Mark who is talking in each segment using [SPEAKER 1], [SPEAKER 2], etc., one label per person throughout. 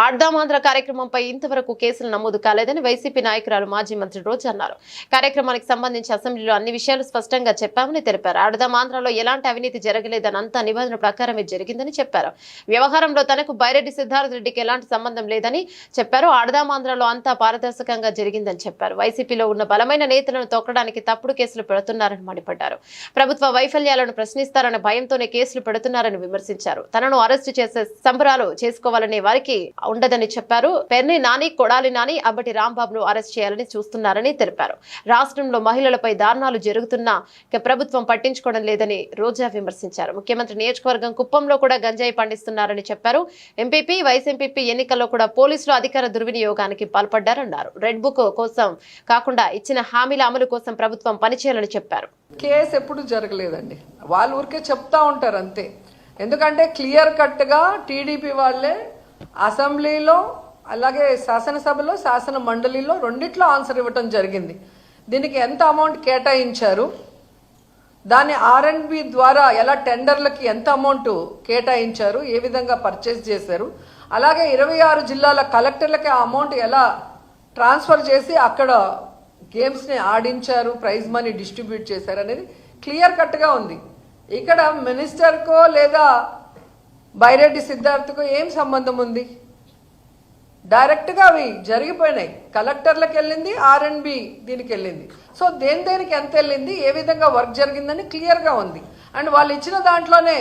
[SPEAKER 1] ఆర్దామాంధ్ర కార్యక్రమంపై ఇంతవరకు కేసులు నమోదు కాలేదని వైసీపీ నాయకురాలు మాజీ మంత్రి రోజా అన్నారు. కార్యక్రమానికి సంబంధించి అసెంబ్లీలో అన్ని విషయాలు స్పష్టంగా చెప్పామని తెలిపారు. ఆర్దామాంధ్రలో ఎలాంటి అవినీతి జరగలేదని అంతా నిబంధన ప్రకారమే జరిగిందని చెప్పారు. వ్యవహారంలో తనకు బైరెడ్డి సిద్ధార్థ రెడ్డికి ఎలాంటి సంబంధం లేదని చెప్పారు. ఆర్దామాంధ్రలో అంతా పారదర్శకంగా జరిగిందని చెప్పారు. వైసీపీలో ఉన్న బలమైన నేతలను తొక్కడానికి తప్పుడు కేసులు పెడుతున్నారని మండిపడ్డారు. ప్రభుత్వ వైఫల్యాలను ప్రశ్నిస్తారన్న భయంతోనే కేసులు పెడుతున్నారని విమర్శించారు. తనను అరెస్టు చేసే సంబరాలు చేసుకోవాలనే వారికి ఉండదని చెప్పారు. పెర్ని నాని, కొడాలి నాని, అంబటి రాంబాబును అరెస్ట్ చేయాలని చూస్తున్నారని తెలిపారు. రాష్ట్రంలో మహిళలపై దారుణాలు జరుగుతున్నా ప్రభుత్వం పట్టించుకోవడం లేదని రోజా విమర్శించారు. ముఖ్యమంత్రి నియోజకవర్గం కుప్పంలో కూడా గంజాయి పండిస్తున్నారని చెప్పారు. ఎంపీపీ, వైస్ ఎంపీపీ ఎన్నికల్లో కూడా పోలీసులు అధికార దుర్వినియోగానికి పాల్పడ్డారన్నారు. రెడ్ బుక్ కోసం కాకుండా ఇచ్చిన హామీల అమలు కోసం ప్రభుత్వం పనిచేయాలని చెప్పారు.
[SPEAKER 2] కేసు ఎప్పుడు జరగలేదండి, వాళ్ళు ఊరికే చెప్తా ఉంటారు అంతే. ఎందుకంటే క్లియర్ కట్గా టీడీపీ వాళ్ళే అసెంబ్లీలో అలాగే శాసనసభలో శాసన మండలిలో రెండిట్లో ఆన్సర్ ఇవ్వటం జరిగింది. దీనికి ఎంత అమౌంట్ కేటాయించారు, దాన్ని R&B ద్వారా ఎలా టెండర్లకి ఎంత అమౌంట్ కేటాయించారు, ఏ విధంగా పర్చేస్ చేశారు, అలాగే 26 జిల్లాల కలెక్టర్లకి ఆ అమౌంట్ ఎలా ట్రాన్స్ఫర్ చేసి అక్కడ గేమ్స్ని ఆడించారు, ప్రైజ్ మనీ డిస్ట్రిబ్యూట్ చేశారు అనేది క్లియర్ కట్గా ఉంది. ఇక్కడ మినిస్టర్కో లేదా బైరెడ్డి సిద్ధార్థకో ఏం సంబంధం ఉంది? డైరెక్ట్గా అవి జరిగిపోయినాయి. కలెక్టర్లకు వెళ్ళింది, R&B దీనికి వెళ్ళింది. సో దేనికి ఎంత వెళ్ళింది, ఏ విధంగా వర్క్ జరిగిందని క్లియర్గా ఉంది. అండ్ వాళ్ళు ఇచ్చిన దాంట్లోనే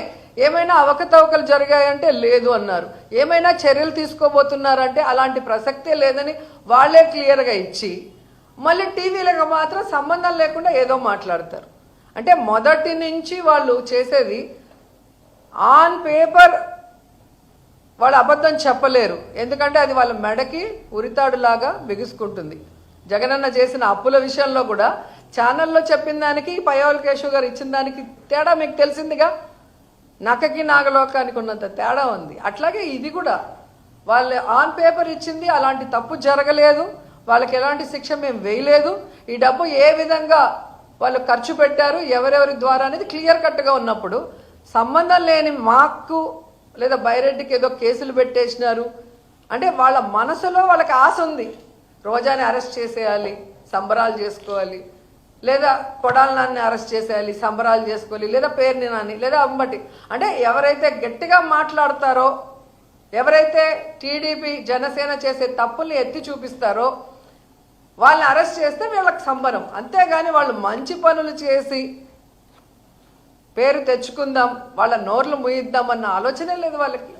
[SPEAKER 2] ఏమైనా అవకతవకలు జరిగాయంటే లేదు అన్నారు, ఏమైనా చర్యలు తీసుకోబోతున్నారంటే అలాంటి ప్రసక్తే లేదని వాళ్ళే క్లియర్గా ఇచ్చి మళ్ళీ టీవీలకు మాత్రం సంబంధం లేకుండా ఏదో మాట్లాడతారు. అంటే మొదటి నుంచి వాళ్ళు చేసేది ఆన్ పేపర్ వాళ్ళు అబద్ధం చెప్పలేరు, ఎందుకంటే అది వాళ్ళ మెడకి ఉరితాడులాగా బిగుసుకుంటుంది. జగనన్న చేసిన అప్పుల విషయంలో కూడా ఛానల్లో చెప్పిన దానికి పయ్యావుల కేశవ్ గారు ఇచ్చిన దానికి తేడా మీకు తెలిసిందిగా. నక్కకి నాగలోకానికి ఉన్నంత తేడా ఉంది. అట్లాగే ఇది కూడా వాళ్ళు ఆన్ పేపర్ ఇచ్చింది, అలాంటి తప్పు జరగలేదు, వాళ్ళకి ఎలాంటి శిక్ష మేము వేయలేదు, ఈ డబ్బు ఏ విధంగా వాళ్ళు ఖర్చు పెట్టారు, ఎవరెవరి ద్వారా అనేది క్లియర్ కట్గా ఉన్నప్పుడు సంబంధం లేని మాకు లేదా బైరెడ్డికి ఏదో కేసులు పెట్టేసినారు అంటే వాళ్ళ మనసులో వాళ్ళకి ఆశ ఉంది, రోజాని అరెస్ట్ చేసేయాలి, సంబరాలు చేసుకోవాలి, లేదా కొడాలి నాన్ని అరెస్ట్ చేసేయాలి, సంబరాలు చేసుకోవాలి, లేదా పేర్ని నాని లేదా అంబటి. అంటే ఎవరైతే గట్టిగా మాట్లాడతారో, ఎవరైతే టీడీపీ జనసేన చేసే తప్పుల్ని ఎత్తి చూపిస్తారో వాళ్ళని అరెస్ట్ చేస్తే వీళ్ళకి సంబరం. అంతేగాని వాళ్ళు మంచి పనులు చేసి పేరు తెచ్చుకుందాం, వాళ్ళ నోర్లు ముయిద్దాం అన్న ఆలోచనే లేదు వాళ్ళకి.